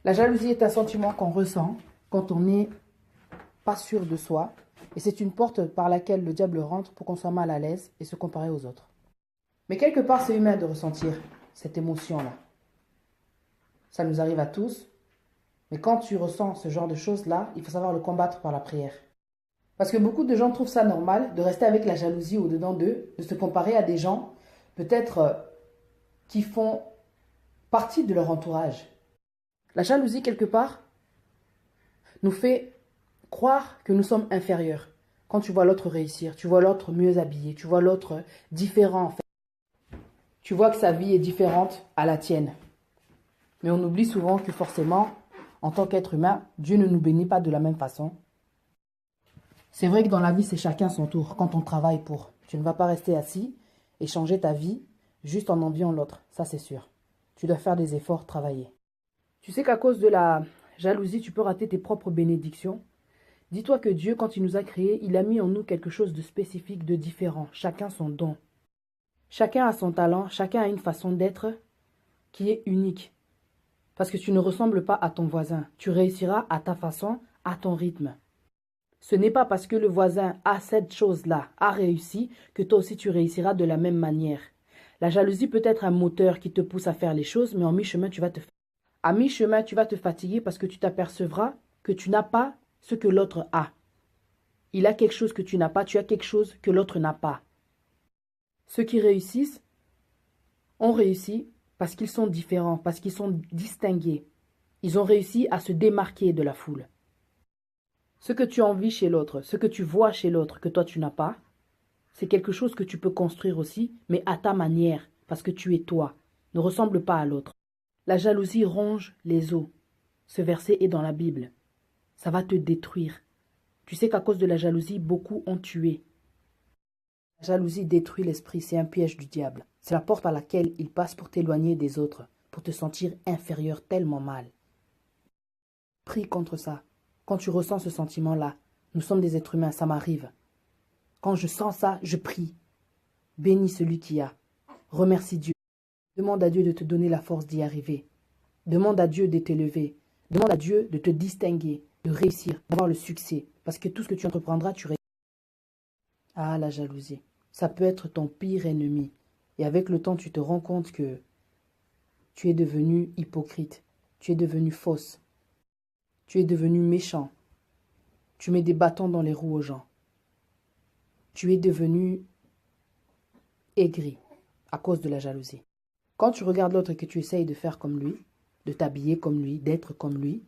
La jalousie est un sentiment qu'on ressent quand on n'est pas sûr de soi. Et c'est une porte par laquelle le diable rentre pour qu'on soit mal à l'aise et se comparer aux autres. Mais quelque part, c'est humain de ressentir cette émotion-là. Ça nous arrive à tous. Mais quand tu ressens ce genre de choses-là, il faut savoir le combattre par la prière. Parce que beaucoup de gens trouvent ça normal de rester avec la jalousie au-dedans d'eux, de se comparer à des gens, peut-être qui font partie de leur entourage. La jalousie, quelque part, nous fait croire que nous sommes inférieurs. Quand tu vois l'autre réussir, tu vois l'autre mieux habillé, tu vois l'autre différent en fait. Tu vois que sa vie est différente à la tienne. Mais on oublie souvent que forcément, en tant qu'être humain, Dieu ne nous bénit pas de la même façon. C'est vrai que dans la vie, c'est chacun son tour quand on travaille pour. Tu ne vas pas rester assis et changer ta vie juste en enviant l'autre, ça c'est sûr. Tu dois faire des efforts, travailler. Tu sais qu'à cause de la jalousie, tu peux rater tes propres bénédictions. Dis-toi que Dieu, quand il nous a créés, il a mis en nous quelque chose de spécifique, de différent. Chacun son don. Chacun a son talent, chacun a une façon d'être qui est unique. Parce que tu ne ressembles pas à ton voisin. Tu réussiras à ta façon, à ton rythme. Ce n'est pas parce que le voisin a cette chose-là, a réussi, que toi aussi tu réussiras de la même manière. La jalousie peut être un moteur qui te pousse à faire les choses, mais en mi-chemin, à mi-chemin, tu vas te fatiguer parce que tu t'apercevras que tu n'as pas ce que l'autre a. Il a quelque chose que tu n'as pas, tu as quelque chose que l'autre n'a pas. Ceux qui réussissent ont réussi parce qu'ils sont différents, parce qu'ils sont distingués. Ils ont réussi à se démarquer de la foule. Ce que tu envies chez l'autre, ce que tu vois chez l'autre que toi tu n'as pas, c'est quelque chose que tu peux construire aussi, mais à ta manière, parce que tu es toi. Ne ressemble pas à l'autre. La jalousie ronge les os. Ce verset est dans la Bible. Ça va te détruire. Tu sais qu'à cause de la jalousie, beaucoup ont tué. La jalousie détruit l'esprit, c'est un piège du diable. C'est la porte par laquelle il passe pour t'éloigner des autres, pour te sentir inférieur tellement mal. Prie contre ça. Quand tu ressens ce sentiment-là, nous sommes des êtres humains, ça m'arrive. Quand je sens ça, je prie. Bénis celui qui a. Remercie Dieu. Demande à Dieu de te donner la force d'y arriver. Demande à Dieu de t'élever. Demande à Dieu de te distinguer, de réussir, d'avoir le succès. Parce que tout ce que tu entreprendras, tu réussiras. Ah, la jalousie. Ça peut être ton pire ennemi. Et avec le temps, tu te rends compte que tu es devenu hypocrite. Tu es devenu fausse. Tu es devenu méchant. Tu mets des bâtons dans les roues aux gens. Tu es devenu aigri à cause de la jalousie. Quand tu regardes l'autre et que tu essayes de faire comme lui, de t'habiller comme lui, d'être comme lui,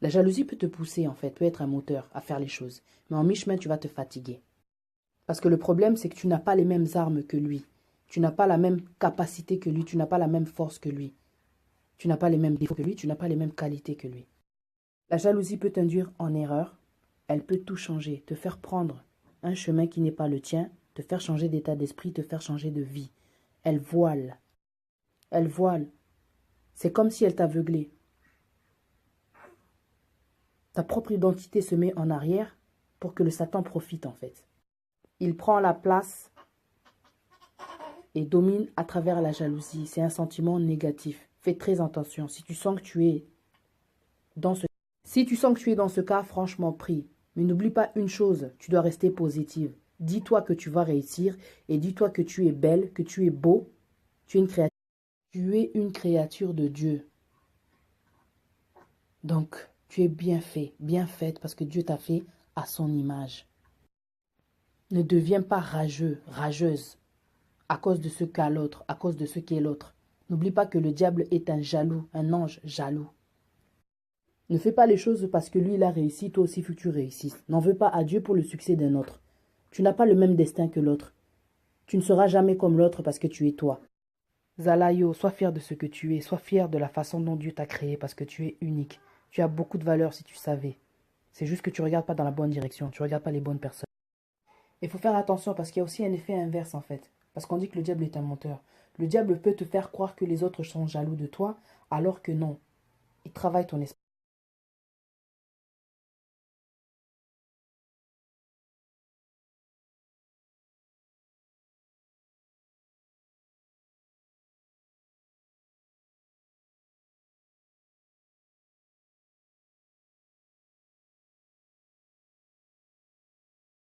la jalousie peut te pousser en fait, peut être un moteur à faire les choses. Mais en mi-chemin, tu vas te fatiguer. Parce que le problème, c'est que tu n'as pas les mêmes armes que lui. Tu n'as pas la même capacité que lui, tu n'as pas la même force que lui. Tu n'as pas les mêmes défauts que lui, tu n'as pas les mêmes qualités que lui. La jalousie peut t'induire en erreur, elle peut tout changer, te faire prendre un chemin qui n'est pas le tien, te faire changer d'état d'esprit, te faire changer de vie. Elle voile. Elle voile. C'est comme si elle t'aveuglait. Ta propre identité se met en arrière pour que le Satan profite en fait. Il prend la place et domine à travers la jalousie. C'est un sentiment négatif. Fais très attention. Si tu sens que tu es dans ce cas, franchement, prie. Mais n'oublie pas une chose, tu dois rester positive. Dis-toi que tu vas réussir et dis-toi que tu es belle, que tu es beau. Tu es une créature de Dieu. Donc, tu es bien fait, bien faite parce que Dieu t'a fait à son image. Ne deviens pas rageux, rageuse, à cause de ce qu'a l'autre, à cause de ce qu'est l'autre. N'oublie pas que le diable est un jaloux, un ange jaloux. Ne fais pas les choses parce que lui, il a réussi, toi aussi, il faut que tu réussisses. N'en veux pas à Dieu pour le succès d'un autre. Tu n'as pas le même destin que l'autre. Tu ne seras jamais comme l'autre parce que tu es toi. Zalayo, sois fier de ce que tu es, sois fier de la façon dont Dieu t'a créé parce que tu es unique. Tu as beaucoup de valeur si tu savais. C'est juste que tu ne regardes pas dans la bonne direction, tu ne regardes pas les bonnes personnes. Il faut faire attention parce qu'il y a aussi un effet inverse en fait. Parce qu'on dit que le diable est un menteur. Le diable peut te faire croire que les autres sont jaloux de toi alors que non. Il travaille ton esprit.